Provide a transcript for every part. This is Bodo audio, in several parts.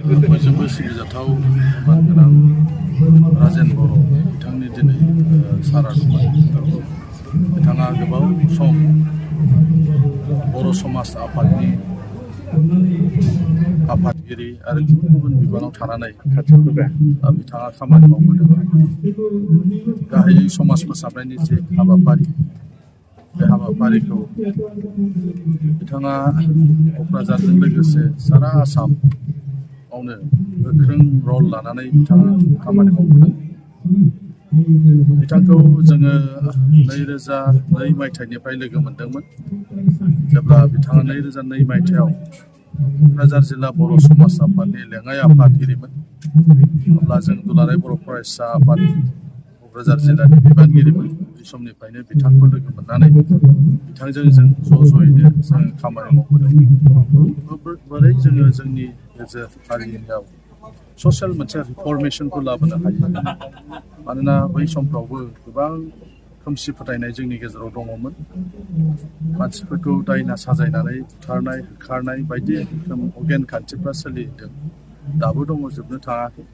बयजोंबो सिबिजाथाव गोनां राजेन बर' बिथांनि दिनै सारादुमोन। बिथाङा गोबाव सम बर' समाज आफादनि आफादगिरि आरो गुबुन गुबुन बिबानाव थानानै बिथाङा खामानि मावबोदोंमोन। गाहायै समाज फोसाबनायनि जे हाबाफारि, बे हाबाफारिखौ बिथाङा क'क्राझारजों लोगोसे सारा आसामावनो गोख्रों रल लानानै बिथाङा खामानि मावबोदों। बिथांखौ जोङो 2002 मायथाइनिफ्राय लोगो मोनदोंमोन। जेब्ला बिथाङा 2002 मायथाइयाव क'क्राझार जिल्ला बर' समाज आफादनि लेङाइ आफादगिरिमोन। अब्ला जों दुलाराय बर' फरायसा आफाद क'क्राझार जिल्लानि बिबानगिरिमोन। बे समनिफ्रायनो बिथांखौ लोगो मोननानै बिथांजों जों ज'यैनो जों खामानि मावबोदों। बोरै जोङो जोंनि गेजेर हारियाव ससियेल मोनसे रिफर्मेशनखौ लाबोनो हायो। मानोना बै समफ्रावबो गोबां खोमसि फोथायनाय जोंनि गेजेराव दङमोन। मानसिफोरखौ दायना साजायनानै बुथारनाय, होखारनाय बायदि रोखोम अगेन खान्थिफ्रा सोलिदों, दाबो दङ, जोबनो थाङाखै।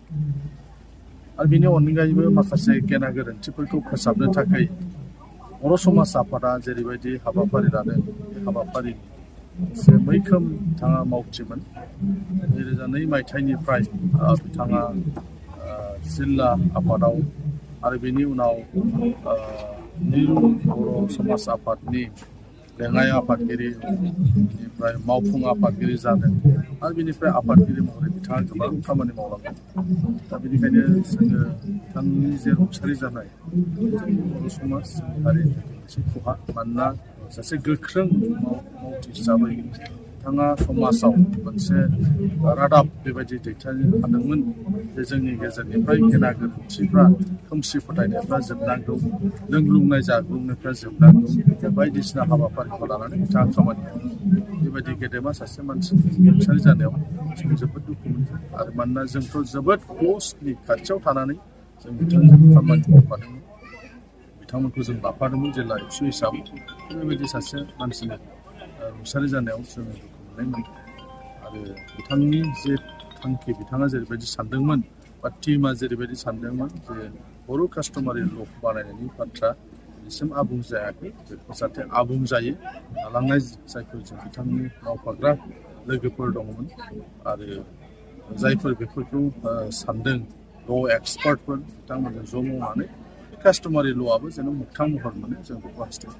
आरो बेनि अनगायैबो माखासे गेना गोरोन्थिफोरखौ फोसाबनो थाखाय बर' समाज आफादा जेरैबायदि हाबाफारि लादों, बे हाबाफारि मोनसे मैखोम बिथाङा मावथिमोन। 2002 मायथाइनिफ्राय बिथाङा जिल्ला आफादाव आरो बेनि उनाव मिरु बर' समाज आफादनि लेङाइ आफादगिरि, बेनिफ्राय मावफुं आफादगिरि जादों आरो बेनिफ्राय आफादगिरि महरै बिथाङा गोबां खामानि मावलांदों। दा बेनिखायनो जोङो बिथांनि जे रुंसारि जानाय बर' समाज हारिनि मोनसे खहा। मानोना सासे गोख्रों मावथि हिसाबै बिथाङा समाजाव मोनसे रादाब बेबायदि दैथायनो हादोंमोन जे जोंनि गेजेरनिफ्राय गेना गोरोन्थिफ्रा, खोमसि फोथायनायफ्रा जोबनांगौ, लोंग्लुंनाय जाग्लुंनायफ्रा जोबनांगौ, बायदिसिना हाबाफारिखौ लानानै बिथाङा खामानि मावो। बेबायदि गेदेमा सासे मानसिनि रुंसारि जानायाव जों जोबोद दुखु मोनदों। आरो मानोना जोंथ' जोबोद क्ल'सलि खाथियाव थानानै जों बिथांजों खामानि मावफादोंमोन, बिथांमोनखौ जों लाफादोंमोन जिल्ला एबसु हिसाबै। बेबायदि सासे मानसिनि रुंसारि जानायाव जों दुखु मोननाय मोनदों। आरो बिथांनि जे थांखि, बिथाङा जेरैबायदि सानदोंमोन बा टिमा जेरैबायदि सानदोंमोन जे बर' कास्टमारि ल' बानायनायनि बाथ्रा दिनैसिम आबुं जायाखै। बेखौ जाहाथे आबुं जायो लालांनाय, जायफोर जों बिथांनि मावफाग्रा लोगोफोर दङमोन आरो जायफोर बेफोरखौ सानदों, ल' एक्सपार्टफोर, बिथांमोनजों ज' मावनानै कास्टमारि ल'आबो जेन मोगथां महर मोनो, जों बेखौ हास्थायो।